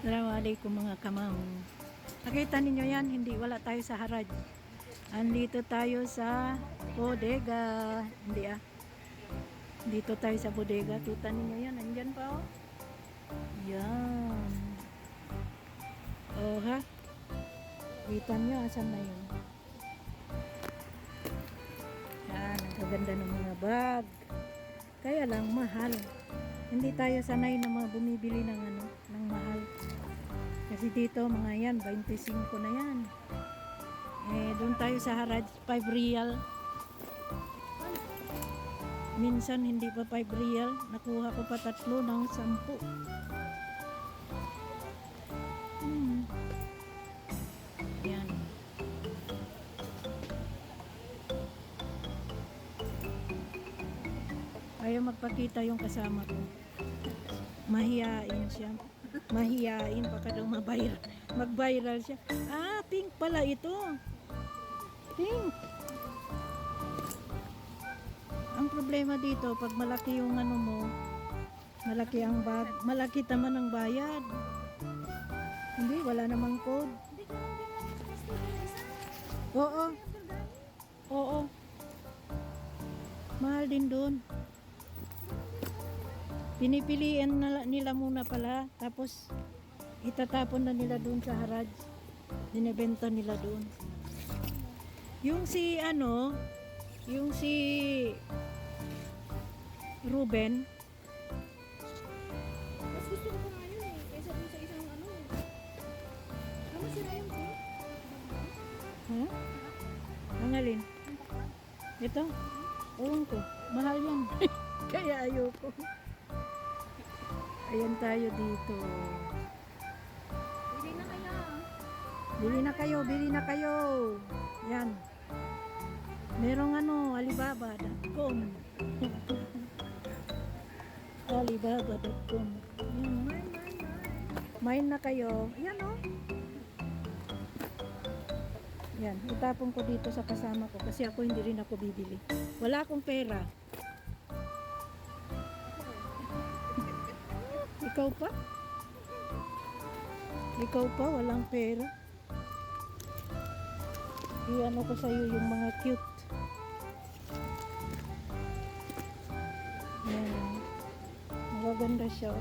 Assalamualaikum mga kamang. Nakita ninyo yan, hindi wala tayo sa haraj. Andito tayo sa bodega. Hindi Dito tayo sa bodega. Kita ninyo yan, andyan pa oh. Yan. Oh ha. Kita nyo, asan na yun? Yan, ang kaganda ng mga bag. Kaya lang mahal. Hindi tayo sanay na mga bumibili ng ng mahal. Kasi dito mga yan, 25 na yan. Doon tayo sa Haraj, 5 real. Minsan hindi pa 5 real. Nakuha ko pa 3 ng 10. Yan. Ayaw magpakita yung kasama ko. Mahiyain siya. Mahiyain baka daw mag-viral siya. Pink pala ito. Pink. Ang problema dito, pag malaki yung mo, malaki ang bag, malaki naman ang bayad. Hindi, wala namang code. Oo. Oo. Mahal din doon. Pinipilian nila muna pala, tapos itatapon na nila doon sa Haraj. Dinebenta nila doon. Yung si Ruben. Mas gusto ko pa nga yun kaysa dun sa isang sila yung ko? Ha? Ang alin? Ito? Ewan ko. Mahal yan. Kaya ayoko. Ayan tayo dito. Bili na kaya. Bili na kayo, bili na kayo. Yan. Merong Alibaba.com. Alibaba.com. Mine na kayo. Yan Yan, itapon ko dito sa kasama ko kasi ako hindi rin ako bibili. Wala akong pera. Ikaw pa? Ikaw pa, walang pera. Iyan ko sa'yo yung mga cute. Yan. Magaganda siya.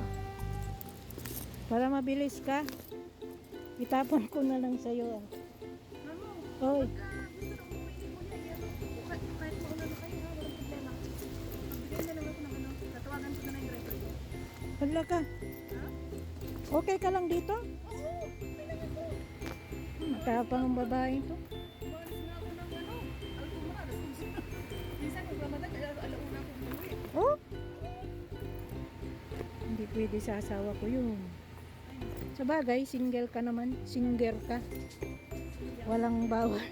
Para mabilis ka, itapon ko na lang sa'yo. Hoy. Kahit mauna na kayo, walang problema. Magbigay na lang ako ng tatawagan ko na yung driver ko. Hala ka. Okay ka lang dito? Oo, okay lang ako. Matapang ang babae to. Umalis na ako ng Alcumar. Minsan magmamadag, alauna akong umuwi. Oh? Hindi pwede sa asawa ko yun. Sa bagay, single ka naman. Singer ka. Walang bawal.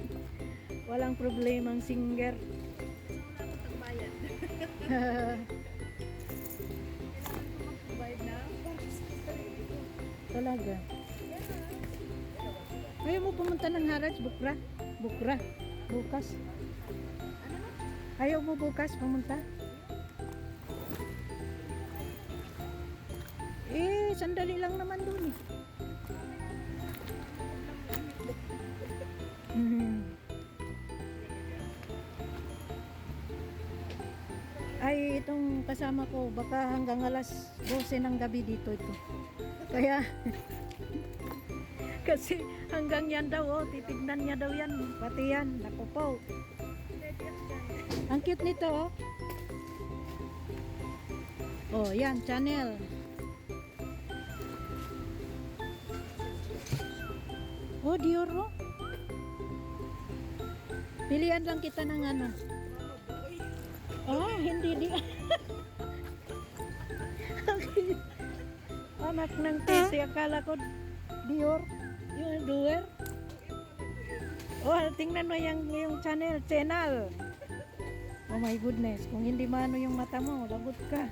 Walang problemang singer. Wala akong tagbayan. Kailangan ko magbayad na. Talaga. Ayaw mo pumunta ng Haraj, Bukra? Bukra? Bukas? Ayaw mo bukas pumunta? Sandali lang naman dun eh. Ay, itong kasama ko, baka hanggang alas 12 ng gabi dito ito. Kaya, kasi hanggang yan daw, titignan niya daw yan. Pati yan, naku po. Ang cute nito, oh. Yan, channel. Oh, Dior, oh. Pilihan lang kita ng hindi di. Anak ng titi, akala ko Dior, yung Dior. Oh, tingnan mo yung channel. Oh my goodness, kung hindi mano yung mata mo, lagot ka.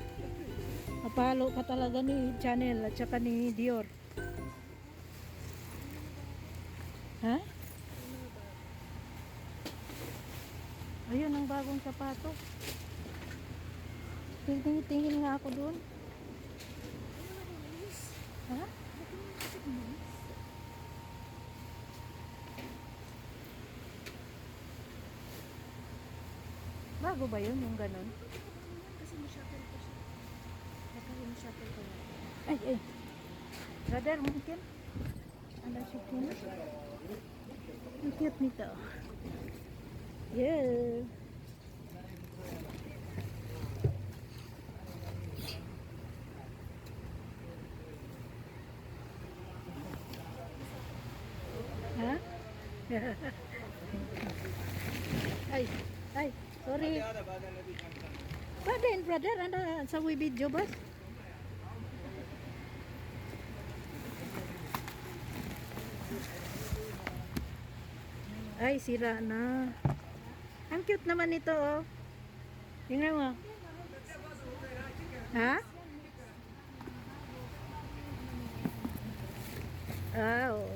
Napalo ka talaga ni channel at saka ni Dior. Ha? Ayun ang bagong sapato. Tingin nga ako doon. Ha? Bago ba yun, yung ganon? Kasi ma-shuttle ko siya. Baka yung shuttle ko. Ay, ay. Brother, mungkin? Ada syukurnya. Ang cute nito. Yeah. Ha? Ay, ay, sorry. Badin, brother, ada sa video ba? Ay, sira na. Ang cute naman ito, oh. Tingnan mo. Ha? Ah, oo.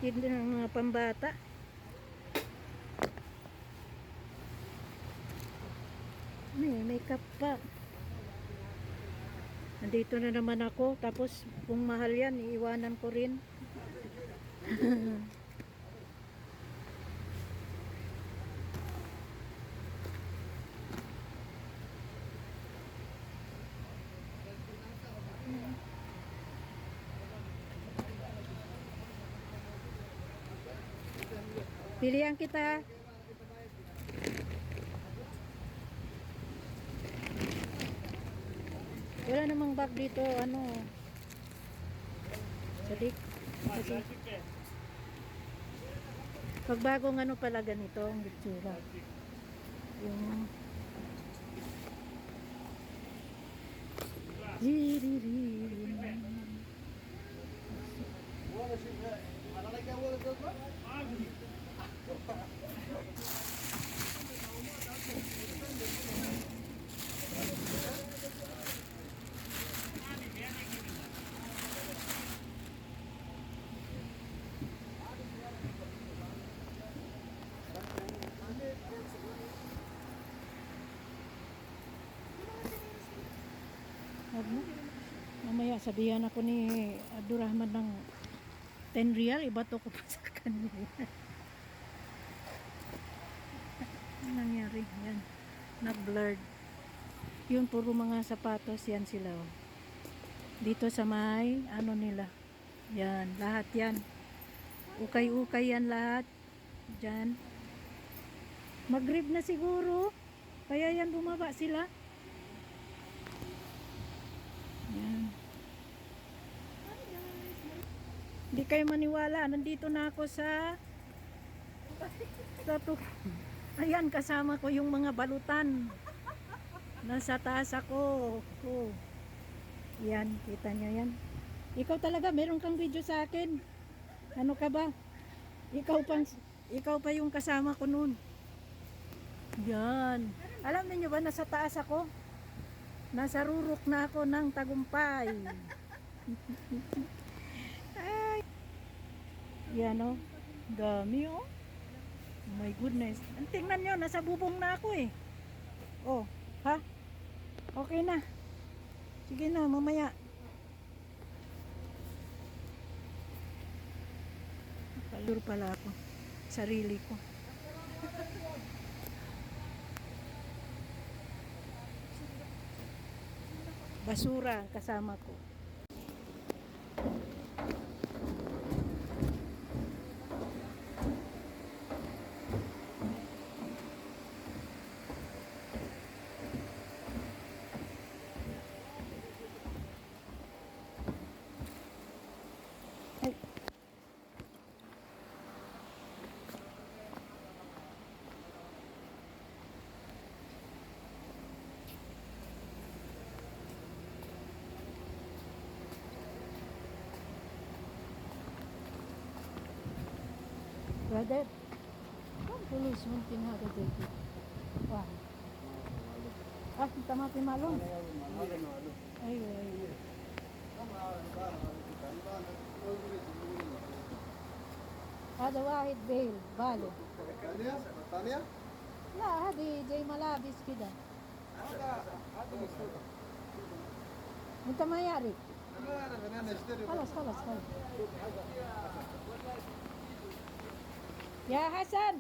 Hindi ng mga pambata. May makeup pa. Nandito na naman ako. Tapos, kung mahal yan, iiwanan ko rin. Pilihan kita. Wala namang bag dito, ano. Sadik. Kasi, pag bagong ano pala ganito, ang itsura. Yung Wag mo. Mamaya sabihan ako ni Abdurrahman ng 10 real, ibato ko pa sa kanila. Ano nangyari? Yan. Nag-blurred. Yun, puro mga sapatos. Yan sila. Oh. Dito sa may, ano nila. Yan, lahat yan. Ukay-ukay yan lahat. Diyan. Mag-rib na siguro. Kaya yan bumaba sila. Yan. Hindi kayo maniwala. Nandito na ako sa ayan, kasama ko yung mga balutan. Nasa taas ako. Oh. Yan, kita nyo yan. Ikaw talaga, meron kang video sa akin. Ano ka ba? Ikaw pa yung kasama ko noon. Yan. Alam niyo ba, nasa taas ako? Nasa rurok na ako ng tagumpay. Ay. Yan o. Dami o. Oh my goodness. Tingnan nyo, nasa bubong na ako eh. Oh, ha? Okay na. Sige na, mamaya. Palur pala ako. Sarili ko. Basura kasama ko. Ay. Brother, kung tulis mong tinada dito. Wah. Ah, kita mati malong. Ay, ay. هذا واحد بيل باله. الثانية؟ لا هذه زي ملابس كده. انت ما يعرف. ما أعرف أنا أشتري. خلاص خلاص خلاص. يا حسن